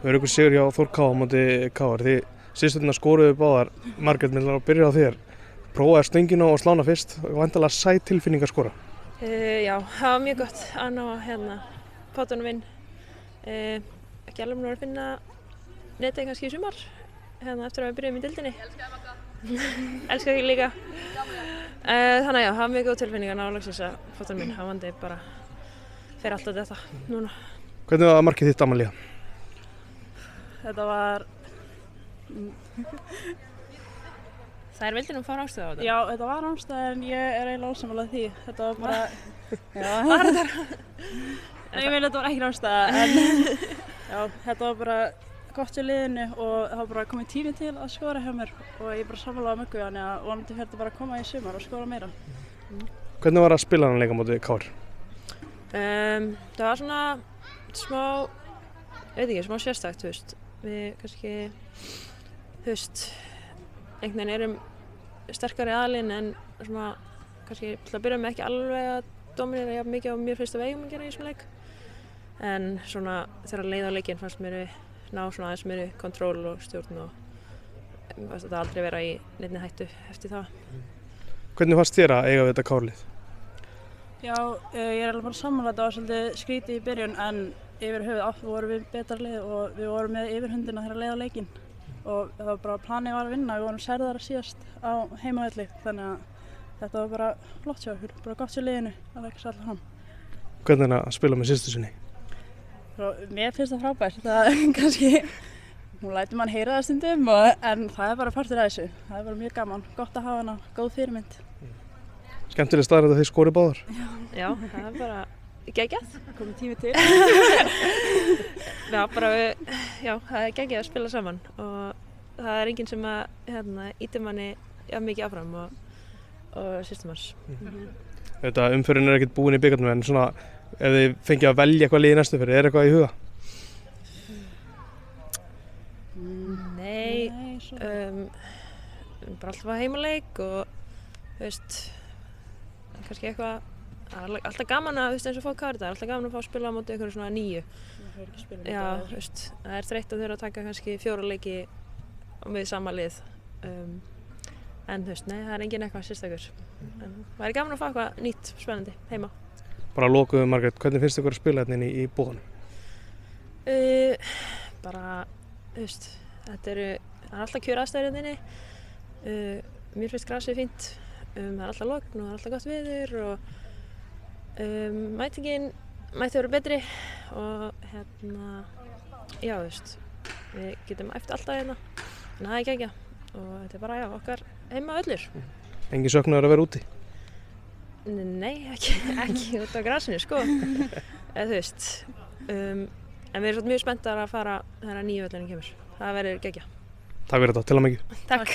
Ykkur sigur hjá Þór K á móti KR. Þið systurnar skoruðu báðar. Margrét, mér að byrja á þér. Prófaði stöngina og slána fyrst. Væntanlega sæt tilfinning að skora. Já, það var mjög gott að ná pottunum inn. Ekki alveg nú að finna netið kannski í sumar. Eftir að við byrjuðum í deildinni. Elska því líka. Þannig já, það var mjög góð tilfinning að ná loksins að pottunum inn. Það vandi bara fer alltaf þetta núna. Hvernig var markið þitt, Amalía? Þetta var... Þær vildi nú fá rángstæðu á þetta? Já, þetta var rángstæða en ég er eiginlega ósammála því. Þetta var bara... Já, var þetta? Nei, ég meina þetta var ekki rángstæða en... Já, þetta var bara gott í liðinu og það var bara komið tími til að skora hjá mér og ég bara sammálaði Möggu þannig að vonandi fer þetta bara að koma í sumar og skora meira. Hvernig var að spila hann leika móti KR? Það var svona smá, veit ekki, smá sérstakt, þú veist. Við kannski, þú veist, einhvern veginn erum sterkari aðalinn en svona kannski til að byrja með ekki alveg að dominera jafn mikið á mér finnst að við eigum að gera í þessum leik. En svona þegar leið á leikinn fannst mér við ná svona aðeins meiri kontról og stjórn og þetta aldrei vera í neinni hættu eftir það. Hvernig fannst þér að eiga við þetta KR-lið? Já, ég er alveg bara sammála, þetta var svolítið skrítið í byrjun en yfir höfuð vorum við betra lið og við vorum með yfirhundina þegar leið á leikinn og það var bara planið var að vinna, við vorum særðara síðast á heimavelli þannig að þetta var bara flott hjá okkur, bara gott sér liðinu að leggja sér alltaf fram. Hvernig er að spila með systur sinni? Mér finnst það frábært, það kannski, hún lætur mann heyra það stundum en það er bara partur af þessu, það er bara mjög gaman, gott að hafa hana, góð fyrirmynd. Skemmtileg staðreynd að þið skorið báðar? Já, það er bara geggjað. Komið tími til. Já, bara já, það er geggjað að spila saman og það er enginn sem að ýtir manni mikið áfram og systur manns. Þetta umferðin er ekkert búin í bikarnum en svona ef þið fengið að velja eitthvað lið í næstu ferð, er eitthvað í huga? Nei, bara alltaf að heimaleik og þú veist, kannski eitthvað, alltaf gaman að, þú veist, eins og fá KR þetta, alltaf gaman að fá að spila á móti einhverju svona nýju. Já, þú veist, það er þreytt að þurfa að taka kannski 4 leiki með sama lið. En þú veist, nei, það er enginn eitthvað sérstakur. En það er gaman að fá eitthvað nýtt, spennandi, heima. Bara að lokuðu, Margrét, hvernig finnst ykkur að spila hérna í búðunum? Bara, þú veist, það er alltaf kjöraðstæður hérna inni. Mér finnst grasið fínt. Það er alltaf logn og það er alltaf gott veður og mætingin mætti vera betri og já, þú veist, við getum æft alltaf hérna, en það er geggjað og þetta er bara, já, okkar heima öllur. Engin söknuður að vera úti? Nei, ekki út á grasinu, sko, eða þú veist, en við erum mjög spenntar að fara þegar nýju völlurinn kemur, það verður geggjað. Takk fyrir þetta, til að mikið. Takk.